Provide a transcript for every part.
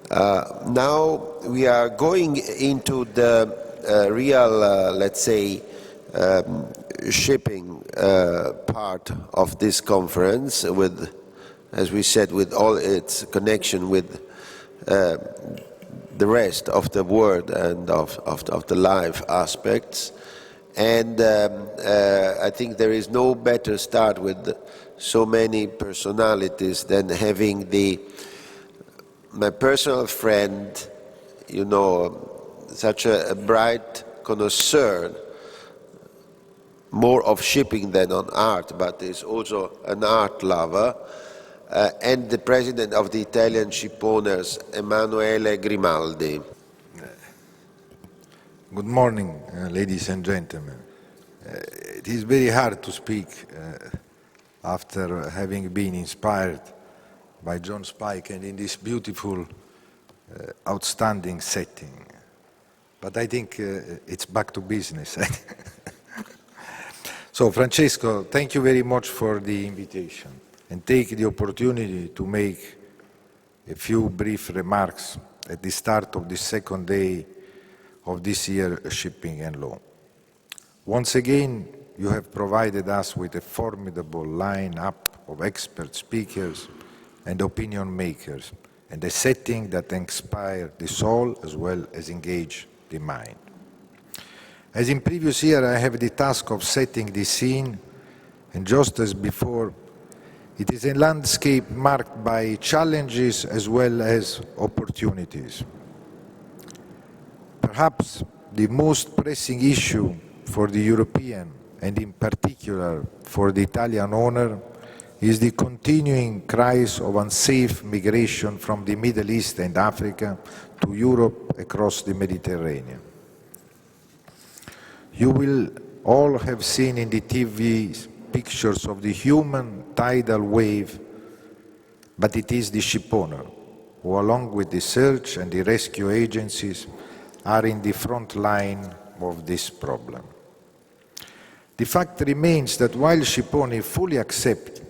Now we are going into the real, let's say, shipping part of this conference with, as we said, with all its connection with the rest of the world and of the life aspects. And I think there is no better start with so many personalities than having my personal friend, you know, such a bright connoisseur, more of shipping than on art, but is also an art lover, and the president of the Italian Shipowners, Emanuele Grimaldi. Good morning, ladies and gentlemen. It is very hard to speak after having been inspired by John Spike and in this beautiful, outstanding setting. But I think it's back to business. So, Francesco, thank you very much for the invitation, and take the opportunity to make a few brief remarks at the start of the second day of this year's Shipping and Law. Once again, you have provided us with a formidable line-up of expert speakers and opinion makers, and a setting that inspires the soul as well as engage the mind. As in previous years, I have the task of setting the scene, and just as before, it is a landscape marked by challenges as well as opportunities. Perhaps the most pressing issue for the European, and in particular for the Italian owner, is the continuing crisis of unsafe migration from the Middle East and Africa to Europe across the Mediterranean. You will all have seen in the TV pictures of the human tidal wave, but it is the shipowner who, along with the search and the rescue agencies, are in the front line of this problem. The fact remains that while shipowners fully accept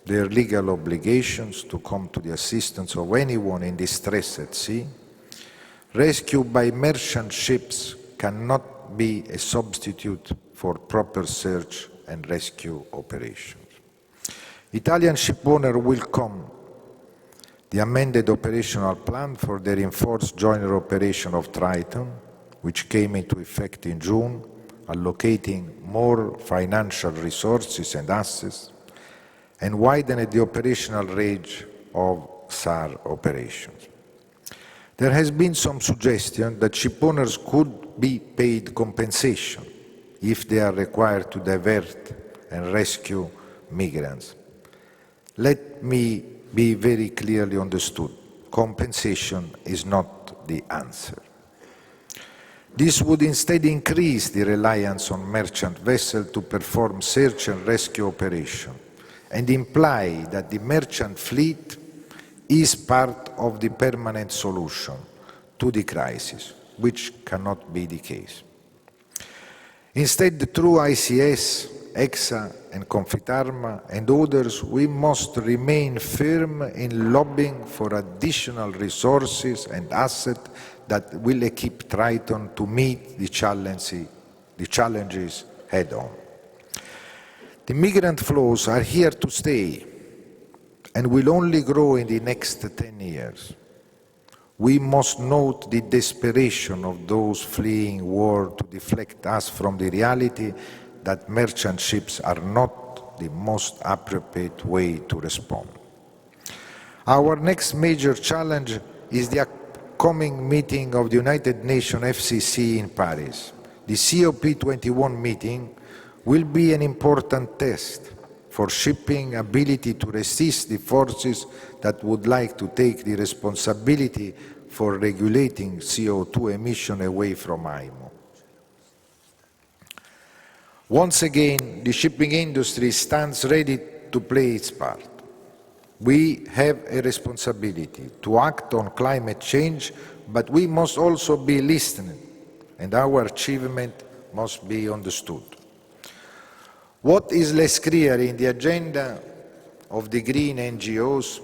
their legal obligations to come to the assistance of anyone in distress at sea, rescue by merchant ships cannot be a substitute for proper search and rescue operations. Italian shipowners welcome the amended operational plan for the reinforced joint operation of Triton, which came into effect in June, allocating more financial resources and assets, and widened the operational range of SAR operations. There has been some suggestion that shipowners could be paid compensation if they are required to divert and rescue migrants. Let me be very clearly understood. Compensation is not the answer. This would instead increase the reliance on merchant vessels to perform search and rescue operations, and imply that the merchant fleet is part of the permanent solution to the crisis, which cannot be the case. Instead, through ICS, EXA and Confitarma and others, we must remain firm in lobbying for additional resources and assets that will equip Triton to meet the challenges head-on. The migrant flows are here to stay and will only grow in the next 10 years. We must note the desperation of those fleeing war to deflect us from the reality that merchant ships are not the most appropriate way to respond. Our next major challenge is the upcoming meeting of the United Nations FCC in Paris. The COP21 meeting will be an important test for shipping ability to resist the forces that would like to take the responsibility for regulating CO2 emission away from IMO. Once again, the shipping industry stands ready to play its part. We have a responsibility to act on climate change, but we must also be listening, and our achievement must be understood. What is less clear in the agenda of the green NGOs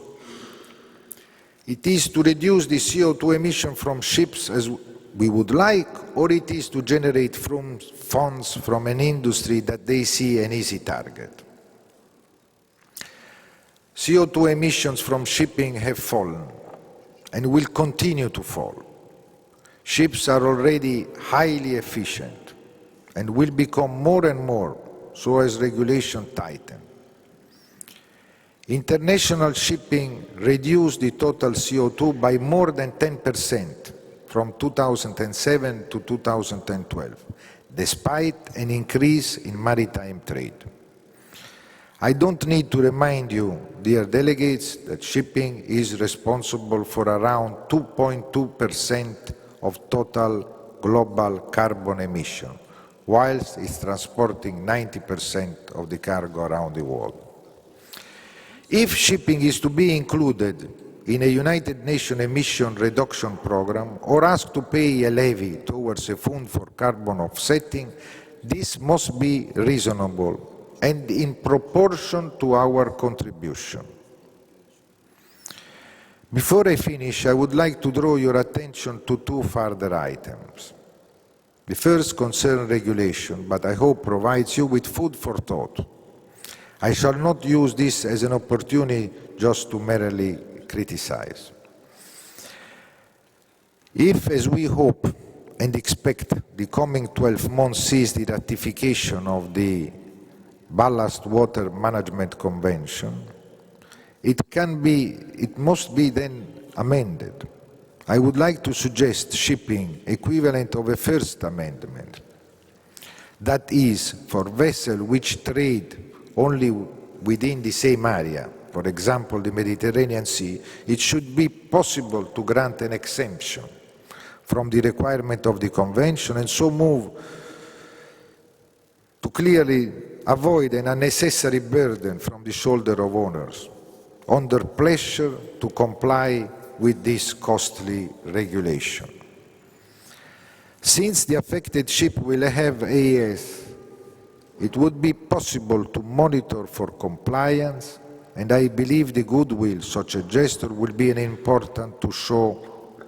It is to reduce the CO2 emission from ships as we would like, or it is to generate funds from an industry that they see an easy target. CO2 emissions from shipping have fallen and will continue to fall. Ships are already highly efficient and will become more and more so as regulation tightens. International shipping reduced the total CO2 by more than 10% from 2007 to 2012, despite an increase in maritime trade. I don't need to remind you, dear delegates, that shipping is responsible for around 2.2% of total global carbon emission, whilst it's transporting 90% of the cargo around the world. If shipping is to be included in a United Nations emission reduction program or asked to pay a levy towards a fund for carbon offsetting, this must be reasonable and in proportion to our contribution. Before I finish, I would like to draw your attention to two further items. The first concerns regulation, but I hope provides you with food for thought. I shall not use this as an opportunity just to merely criticize. If, as we hope and expect, the coming 12 months sees the ratification of the Ballast Water Management Convention, it must be then amended. I would like to suggest shipping equivalent of a first amendment. That is, for vessels which trade only within the same area, for example, the Mediterranean Sea, it should be possible to grant an exemption from the requirement of the Convention and so move to clearly avoid an unnecessary burden from the shoulder of owners under pressure to comply with this costly regulation. Since the affected ship will have AES, it would be possible to monitor for compliance, and I believe the goodwill such a gesture will be an important show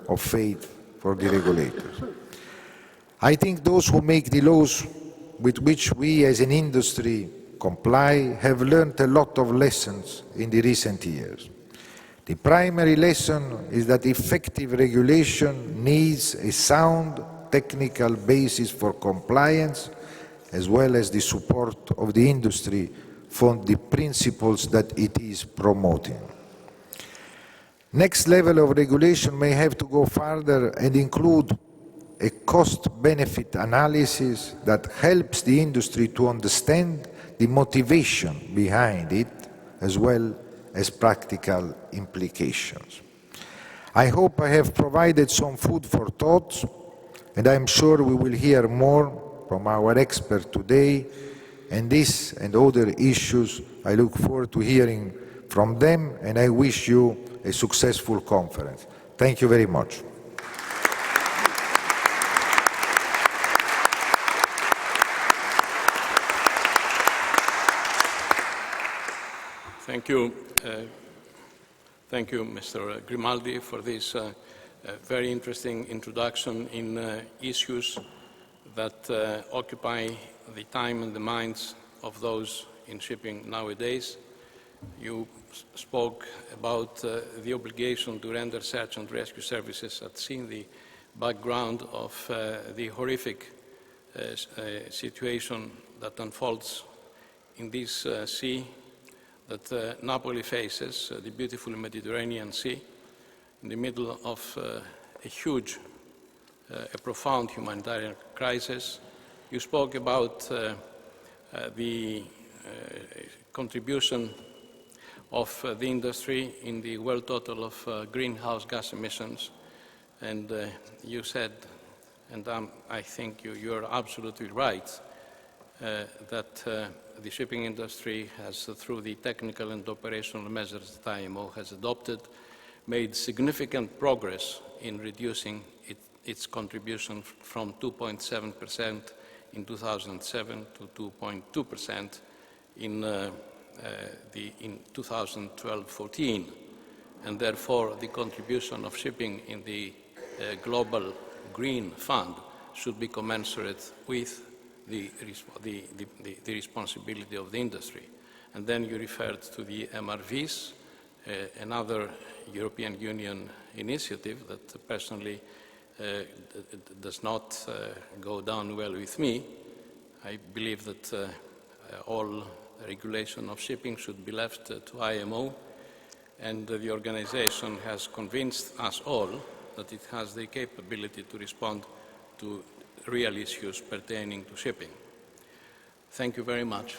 of faith for the regulators. I think those who make the laws with which we as an industry comply have learned a lot of lessons in the recent years. The primary lesson is that effective regulation needs a sound technical basis for compliance, as well as the support of the industry for the principles that it is promoting. Next level of regulation may have to go further and include a cost-benefit analysis that helps the industry to understand the motivation behind it, as well as practical implications. I hope I have provided some food for thought, and I'm sure we will hear more from our expert today, and this and other issues, I look forward to hearing from them, and I wish you a successful conference. Thank you very much. Thank you. Thank you, Mr. Grimaldi, for this very interesting introduction in issues that occupy the time and the minds of those in shipping nowadays. You spoke about the obligation to render search and rescue services at sea in the background of the horrific situation that unfolds in this sea that Napoli faces, the beautiful Mediterranean Sea, in the middle of a huge, a profound humanitarian crisis. You spoke about the contribution of the industry in the world total of greenhouse gas emissions, and you said, and I think you're absolutely right, that the shipping industry has, through the technical and operational measures that IMO has adopted, made significant progress in reducing its contribution from 2.7% in 2007 to 2.2% in 2012-14. and therefore the contribution of shipping in the global green fund should be commensurate with the responsibility of the industry. And then you referred to the MRVs, another European Union initiative that personally does not go down well with me. I believe that all regulation of shipping should be left to IMO, and the organization has convinced us all that it has the capability to respond to real issues pertaining to shipping. Thank you very much.